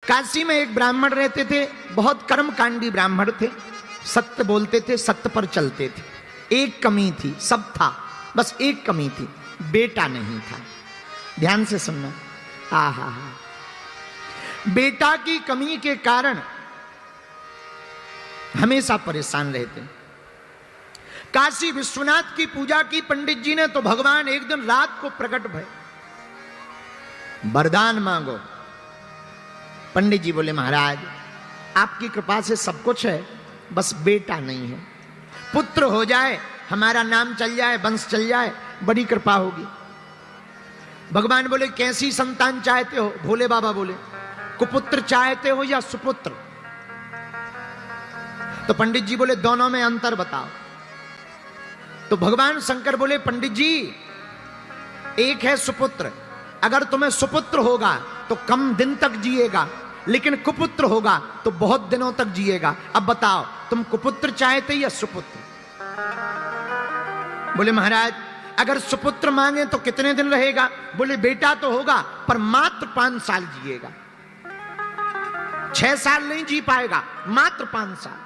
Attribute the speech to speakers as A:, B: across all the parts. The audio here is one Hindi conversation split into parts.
A: काशी में एक ब्राह्मण रहते थे, बहुत कर्मकांडी ब्राह्मण थे, सत्य बोलते थे, सत्य पर चलते थे। एक कमी थी, सब था, बस एक कमी थी, बेटा नहीं था। ध्यान से सुनना। आहा, बेटा की कमी के कारण हमेशा परेशान रहते। काशी विश्वनाथ की पूजा की पंडित जी ने, तो भगवान एक दिन रात को प्रकट भय, वरदान मांगो। पंडित जी बोले, महाराज आपकी कृपा से सब कुछ है, बस बेटा नहीं है। पुत्र हो जाए, हमारा नाम चल जाए, वंश चल जाए, बड़ी कृपा होगी। भगवान बोले, कैसी संतान चाहते हो? भोले बाबा बोले, कुपुत्र चाहते हो या सुपुत्र? तो पंडित जी बोले, दोनों में अंतर बताओ। तो भगवान शंकर बोले, पंडित जी एक है सुपुत्र, अगर तुम्हें सुपुत्र होगा तो कम दिन तक जिएगा, लेकिन कुपुत्र होगा तो बहुत दिनों तक जिएगा। अब बताओ तुम कुपुत्र चाहते या सुपुत्र? बोले, महाराज अगर सुपुत्र मांगे तो कितने दिन रहेगा? बोले, बेटा तो होगा पर मात्र 5 साल जिएगा, 6 साल नहीं जी पाएगा, मात्र 5 साल।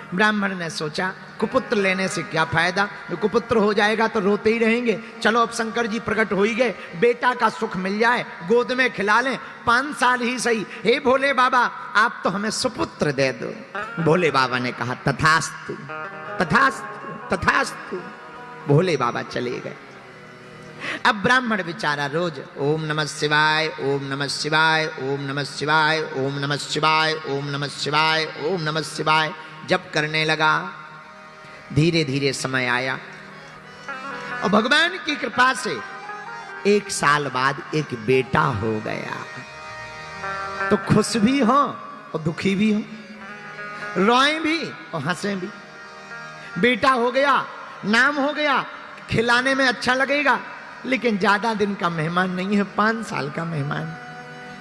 A: ब्राह्मण ने सोचा, कुपुत्र लेने से क्या फायदा, कुपुत्र हो जाएगा तो रोते ही रहेंगे। चलो अब शंकर जी प्रकट हो ही गए, बेटा का सुख मिल जाए, गोद में खिला लें, 5 साल ही सही। हे भोले बाबा आप तो हमें सुपुत्र दे दो। भोले बाबा ने कहा, तथास्तु तथास्तु तथास्तु। भोले बाबा चले गए। अब ब्राह्मण बेचारा रोज ओम नमः शिवाय, ओम नमः शिवाय, ओम नमः शिवाय, ओम नमः शिवाय, ओम नमः शिवाय, ओम नमः शिवाय जप करने लगा। धीरे धीरे समय आया और भगवान की कृपा से 1 साल बाद एक बेटा हो गया। तो खुश भी हो और दुखी भी हो, रोए भी और हंसे भी। बेटा हो गया, नाम हो गया, खिलाने में अच्छा लगेगा, लेकिन ज्यादा दिन का मेहमान नहीं है, 5 साल का मेहमान।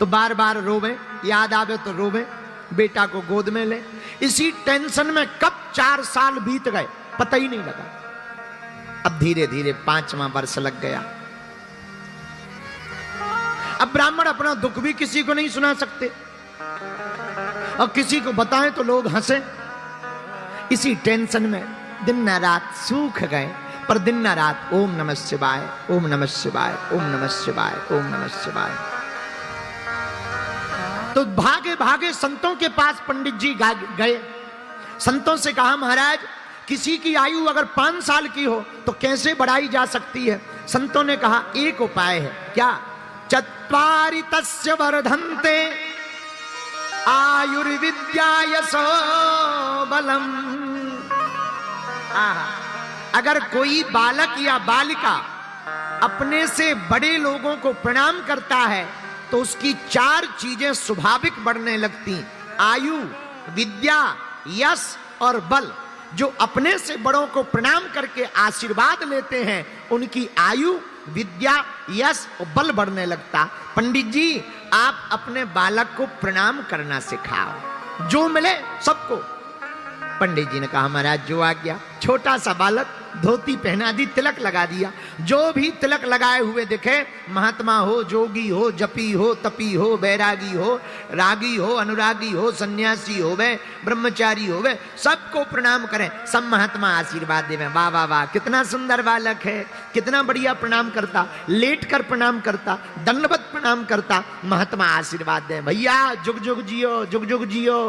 A: तो बार बार रोवे, याद आवे तो रोवे, बेटा को गोद में ले। इसी टेंशन में कब 4 साल बीत गए पता ही नहीं लगा। अब धीरे धीरे 5वां वर्ष लग गया। अब ब्राह्मण अपना दुख भी किसी को नहीं सुना सकते, और किसी को बताएं तो लोग हंसे। इसी टेंशन में दिन न रात सूख गए, पर दिन न रात ओम नमः शिवाय, ओम नमः शिवाय, ओम नमः शिवाय, ओम नमः शिवाय। तो भागे भागे संतों के पास पंडित जी गए। संतों से कहा, महाराज किसी की आयु अगर 5 साल की हो तो कैसे बढ़ाई जा सकती है? संतों ने कहा, एक उपाय है। क्या? चत्वारि तस्य वर्धन्ते आयुर्विद्या यशो बलम। अगर कोई बालक या बालिका अपने से बड़े लोगों को प्रणाम करता है तो उसकी 4 चीजें स्वाभाविक बढ़ने लगती, आयु, विद्या, यश और बल। जो अपने से बड़ों को प्रणाम करके आशीर्वाद लेते हैं उनकी आयु, विद्या, यश और बल बढ़ने लगता। पंडित जी आप अपने बालक को प्रणाम करना सिखाओ, जो मिले सबको। पंडित जी ने कहा, महाराज जो आ गया। छोटा सा बालक, धोती पहना दी, तिलक लगा दिया। जो भी तिलक लगाए हुए दिखे, महात्मा हो, जोगी हो, जपी हो, तपी हो, बैरागी हो, रागी हो, अनुरागी हो, सन्यासी हो वे, ब्रह्मचारी हो वे, सबको प्रणाम करें। सब महात्मा आशीर्वाद देवें। वाह वाह वाह, कितना सुंदर बालक है, कितना बढ़िया प्रणाम करता, लेट कर प्रणाम करता, दंडवत प्रणाम करता। महात्मा आशीर्वाद दे, भैया जुग जुग जियो, जुग जुग जियो।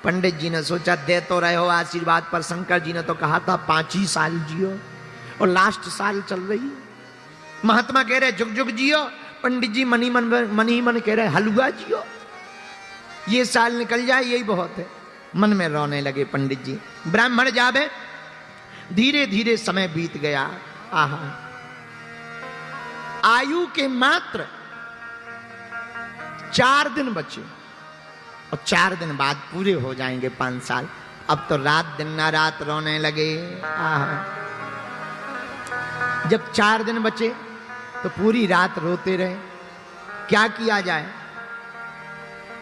A: पंडित जी ने सोचा, दे तो रहे हो आशीर्वाद, पर शंकर जी ने तो कहा था 5 ही साल जियो, और लास्ट साल चल रही। महात्मा कह रहे जुग जुग जियो, पंडित जी मन ही मन कह रहे हलवा जियो, ये साल निकल जाए यही बहुत है। मन में रोने लगे पंडित जी। ब्राह्मण जावे, धीरे धीरे समय बीत गया। आहा, आयु के मात्र 4 दिन बचे, और 4 दिन बाद पूरे हो जाएंगे 5 साल। अब तो रात दिन ना रात रोने लगे। जब 4 दिन बचे तो पूरी रात रोते रहे। क्या किया जाए?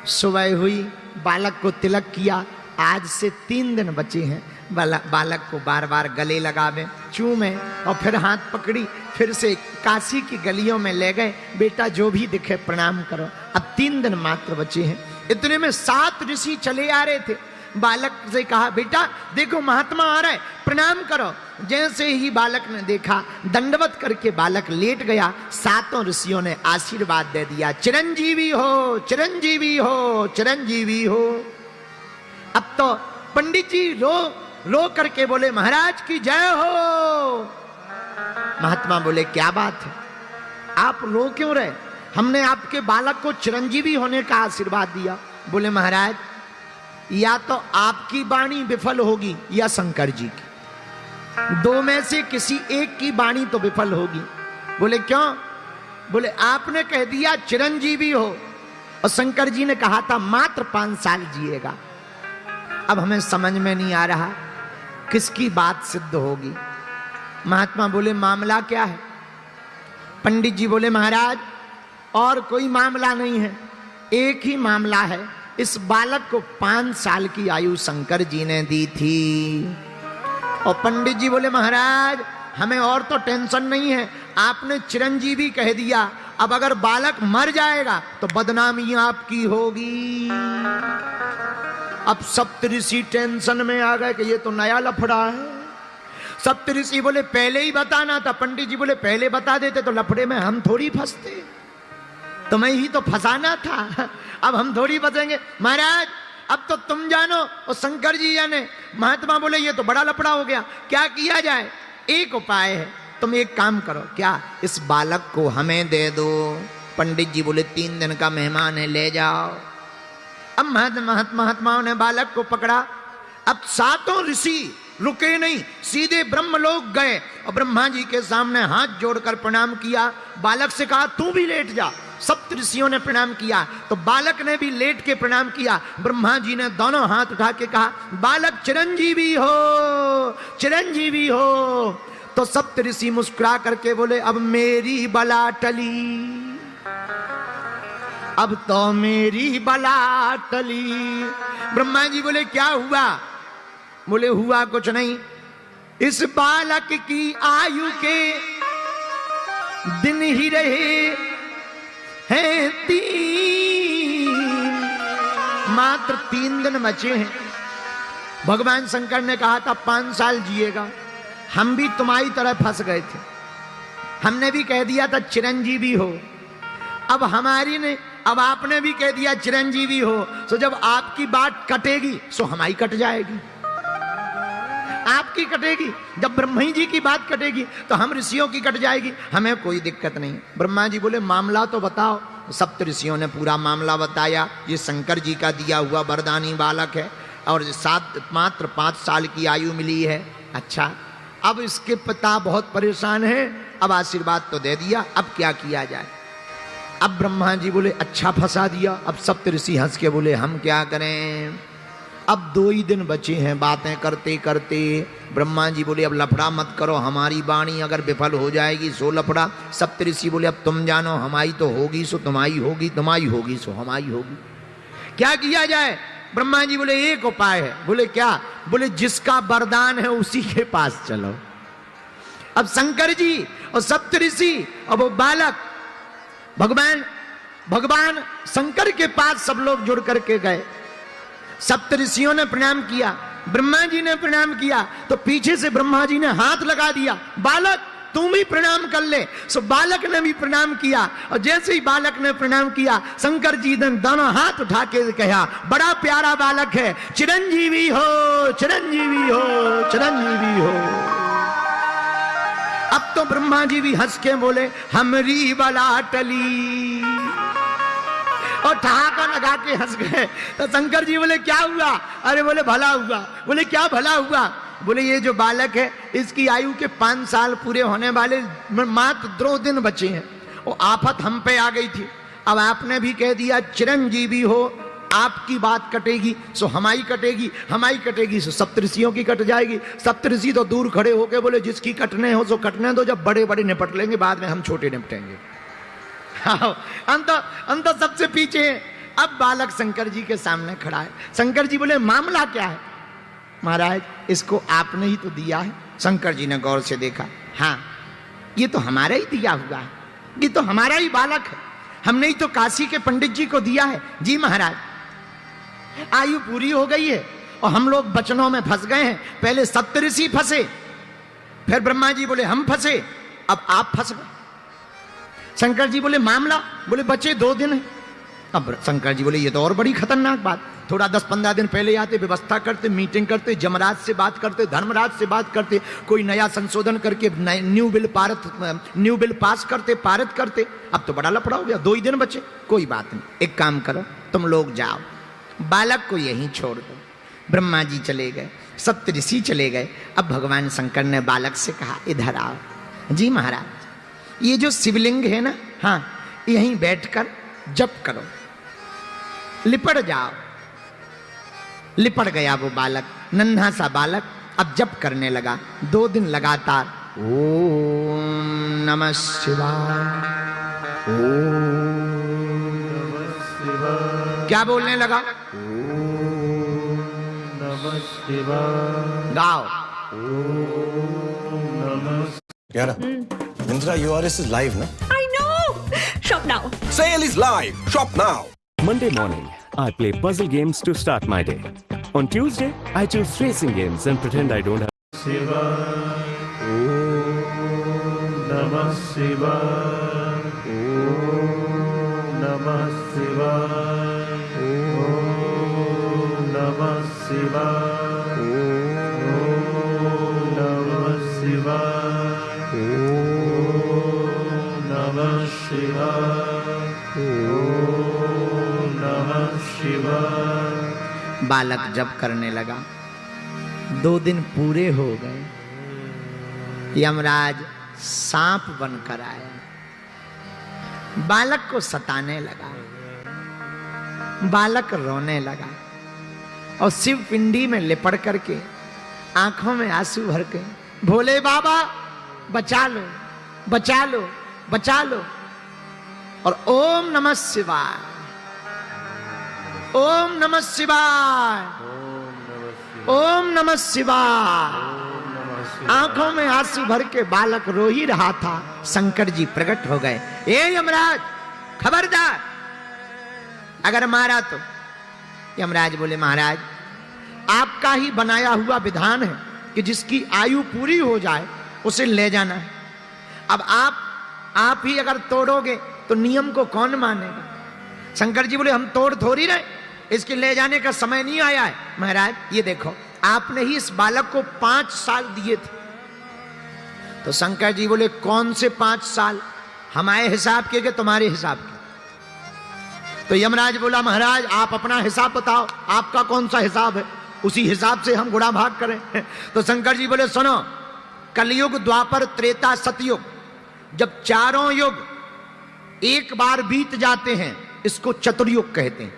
A: सुबह हुई, बालक को तिलक किया। आज से 3 दिन बचे हैं, बालक को बार बार गले लगावे, चूमे और फिर हाथ पकड़ी, फिर से काशी की गलियों में ले गए। बेटा जो भी दिखे प्रणाम करो। अब 3 दिन मात्र बचे हैं। इतने में 7 ऋषि चले आ रहे थे। बालक से कहा, बेटा देखो महात्मा आ रहा है, प्रणाम करो। जैसे ही बालक ने देखा, दंडवत करके बालक लेट गया। 7 ऋषियों ने आशीर्वाद दे दिया, चिरंजीवी हो, चिरंजीवी हो, चिरंजीवी हो। अब तो पंडित जी रो करके बोले, महाराज की जय हो। महात्मा बोले, क्या बात है, आप रो क्यों रहे? हमने आपके बालक को चिरंजीवी होने का आशीर्वाद दिया। बोले, महाराज या तो आपकी वाणी विफल होगी या शंकर जी की, 2 में से किसी एक की वाणी तो विफल होगी। बोले, क्यों? बोले, आपने कह दिया चिरंजीवी हो और शंकर जी ने कहा था मात्र 5 साल जिएगा। अब हमें समझ में नहीं आ रहा किसकी बात सिद्ध होगी। महात्मा बोले, मामला क्या है? पंडित जी बोले, महाराज और कोई मामला नहीं है, एक ही मामला है। इस बालक को 5 साल की आयु शंकर जी ने दी थी। और पंडित जी बोले, महाराज हमें और तो टेंशन नहीं है, आपने चिरंजीवी कह दिया, अब अगर बालक मर जाएगा तो बदनामी आपकी होगी। अब सप्तऋषि टेंशन में आ गए कि ये तो नया लफड़ा है। सप्तऋषि बोले, पहले ही बताना था। पंडित जी बोले, पहले बता देते तो लफड़े में हम थोड़ी फंसते, तुम्हें ही तो फंसाना था, अब हम थोड़ी फंसेंगे। महाराज अब तो तुम जानो और शंकर जी जाने। महात्मा बोले, ये तो बड़ा लफड़ा हो गया, क्या किया जाए? एक उपाय है, तुम एक काम करो। क्या? इस बालक को हमें दे दो। पंडित जी बोले, 3 दिन का मेहमान है, ले जाओ। अब महात्माओं ने बालक को पकड़ा। अब 7 ऋषि रुके नहीं, सीधे ब्रह्मलोक गए और ब्रह्मा जी के सामने हाथ जोड़कर प्रणाम किया। बालक से कहा, तू भी लेट जा। सप्त ऋषियों ने प्रणाम किया तो बालक ने भी लेट के प्रणाम किया। ब्रह्मा जी ने दोनों हाथ उठा के कहा, बालक चिरंजीवी हो, चिरंजीवी हो। तो सप्त ऋषि मुस्कुरा करके बोले, अब मेरी बला टली, अब तो मेरी बला टली। ब्रह्मा जी बोले, क्या हुआ? बोले, हुआ कुछ नहीं, इस बालक की आयु के दिन ही रहे हैं 3, मात्र 3 दिन बचे हैं। भगवान शंकर ने कहा था 5 साल जिएगा। हम भी तुम्हारी तरह फंस गए थे, हमने भी कह दिया था चिरंजीवी हो। अब आपने भी कह दिया चिरंजीवी हो, तो जब आपकी बात कटेगी सो हमारी कट जाएगी। आपकी कटेगी, जब ब्रह्मा जी की बात कटेगी तो हम ऋषियों की कट जाएगी, हमें कोई दिक्कत नहीं। ब्रह्मा जी बोले, मामला तो बताओ। सप्त ऋषियों ने पूरा मामला बताया। ये शंकर जी का दिया हुआ वरदानी बालक है और मात्र 5 साल की आयु मिली है। अच्छा, अब इसके पिता बहुत परेशान है, अब आशीर्वाद तो दे दिया, अब क्या किया जाए? अब ब्रह्मा जी बोले, अच्छा फंसा दिया। अब सप्त ऋषि हंस के बोले, हम क्या करें, अब 2 ही दिन बचे हैं। बातें करते करते ब्रह्मा जी बोले, अब लफड़ा मत करो, हमारी वाणी अगर विफल हो जाएगी सो लफड़ा। सप्तऋषि बोले, अब तुम जानो, हमारी तो होगी सो तुम्हारी होगी, तुम्हारी होगी सो हमारी होगी। क्या किया जाए? ब्रह्मा जी बोले, एक उपाय है। बोले, क्या? बोले, जिसका वरदान है उसी के पास चलो। अब शंकर जी और सप्तऋषि और वो बालक भगवान शंकर के पास सब लोग जुड़ करके गए। सप्त ऋषियों ने प्रणाम किया, ब्रह्मा जी ने प्रणाम किया, तो पीछे से ब्रह्मा जी ने हाथ लगा दिया, बालक तुम भी प्रणाम कर ले। सो बालक ने भी प्रणाम किया और जैसे ही बालक ने प्रणाम किया, शंकर जी ने दोनों हाथ उठा के कहा, बड़ा प्यारा बालक है, चिरंजीवी हो, चिरंजीवी हो, चिरंजीवी हो। अब तो ब्रह्मा जी भी हंस के बोले, हमरी बला टली, और ठहाका लगा के हंस गए। तो शंकर जी बोले, क्या हुआ? अरे बोले, भला हुआ। बोले, क्या भला हुआ? बोले, ये जो बालक है इसकी आयु के 5 साल पूरे होने वाले मात्र 2 दिन बचे हैं। वो आफत हम पे आ गई थी, अब आपने भी कह दिया चिरंजीवी हो, आपकी बात कटेगी सो हमारी कटेगी, हमारी कटेगी सो सप्तऋषियों की कट जाएगी। सप्तऋषि तो दूर खड़े होके बोले, जिसकी कटने हो सो कटने दो, जब बड़े बड़े निपट लेंगे, बाद में हम छोटे निपटेंगे। अंत सबसे पीछे। अब बालक शंकर जी के सामने खड़ा है। शंकर जी बोले, मामला क्या है? महाराज इसको आपने ही तो दिया है। शंकर जी ने गौर से देखा, हाँ ये तो हमारा ही दिया हुआ है, ये तो हमारा ही बालक है, हमने ही तो काशी के पंडित जी को दिया है। जी महाराज, आयु पूरी हो गई है और हम लोग बचनों में फंस गए हैं। पहले सप्तऋषि फंसे, फिर ब्रह्मा जी बोले हम फंसे, अब आप फंस गए। शंकर जी बोले मामला, बोले बचे 2 दिन है। अब शंकर जी बोले ये तो और बड़ी खतरनाक बात, थोड़ा 10-15 दिन पहले आते, व्यवस्था करते, मीटिंग करते, जमराज से बात करते, धर्मराज से बात करते, कोई नया संशोधन करके न्यू बिल पास करते, पारित करते। अब तो बड़ा लफड़ा हो गया, 2 ही दिन बचे। कोई बात नहीं, एक काम करो, तुम लोग जाओ, बालक को यहीं छोड़ दो। ब्रह्मा जी चले गए, सप्तऋषि चले गए। अब भगवान शंकर ने बालक से कहा इधर आओ। जी महाराज, ये जो शिवलिंग है ना, हाँ यहीं बैठकर जप करो, लिपट जाओ। लिपट गया वो बालक, नन्हा सा बालक, अब जप करने लगा। 2 दिन लगातार ओम नमः शिवाय, ओम नमः शिवाय, क्या बोलने लगा? ओम नमः शिवाय। गाओ ओम नमः।
B: Yara, Mindra, URS is live, na?
C: I know! Shop now.
B: Sale is live. Shop now.
D: Monday morning, I play puzzle games to start my day. On Tuesday, I choose racing games and pretend I don't have
E: Shiva, Om Namah Shiva, Om Namah Shiva, Om Namah Shiva, Om Namah Shiva, Om Namah Shiva, Om Namah Shiva।
A: बालक जप करने लगा। 2 दिन पूरे हो गए। यमराज सांप बनकर आया, बालक को सताने लगा। बालक रोने लगा और शिव पिंडी में लिपट करके आंखों में आंसू भर के, भोले बाबा बचा लो, बचा लो, बचा लो। और ओम नमः शिवाय, ओम नमः शिवाय, ओम नमः शिवाय। आंखों में आंसू भर के बालक रो ही रहा था। शंकर जी प्रकट हो गए। ए यमराज, खबरदार, अगर मारा तो। यमराज बोले महाराज, आपका ही बनाया हुआ विधान है कि जिसकी आयु पूरी हो जाए उसे ले जाना है। अब आप ही अगर तोड़ोगे तो नियम को कौन मानेगा? शंकर जी बोले हम तोड़ थोड़ी रहे, इसके ले जाने का समय नहीं आया है। महाराज ये देखो, आपने ही इस बालक को 5 साल दिए थे। तो शंकर जी बोले कौन से 5 साल? हमारे हिसाब के तुम्हारे हिसाब के? तो यमराज बोला महाराज आप अपना हिसाब बताओ, आपका कौन सा हिसाब है, उसी हिसाब से हम गुणा भाग करें। तो शंकर जी बोले सुनो, कलयुग, द्वापर, त्रेता, सतयुग, जब चारों युग एक बार बीत जाते हैं इसको चतुर्युग कहते हैं।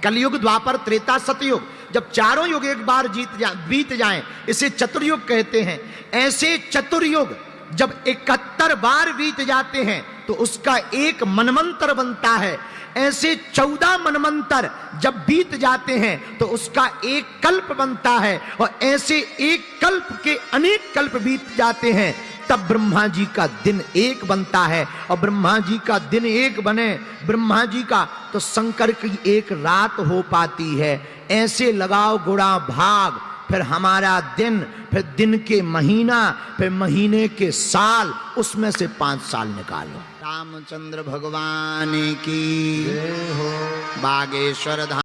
A: कलयुग, द्वापर, त्रेता, सतयुग, जब चारों युग एक बार बीत जाएं इसे चतुर्युग कहते हैं। ऐसे चतुर्युग जब 71 बार बीत जाते हैं तो उसका एक मनमंत्र बनता है। ऐसे 14 मनमंत्र जब बीत जाते हैं तो उसका एक कल्प बनता है। और ऐसे एक कल्प के अनेक कल्प बीत जाते हैं तब ब्रह्मा जी का दिन एक बनता है। और ब्रह्मा जी का दिन एक बने ब्रह्मा जी का, तो शंकर की एक रात हो पाती है। ऐसे लगाओ गुणा भाग, फिर हमारा दिन, फिर दिन के महीना, फिर महीने के साल, उसमें से 5 साल निकालो। रामचंद्र भगवान की बागेश्वर धाम।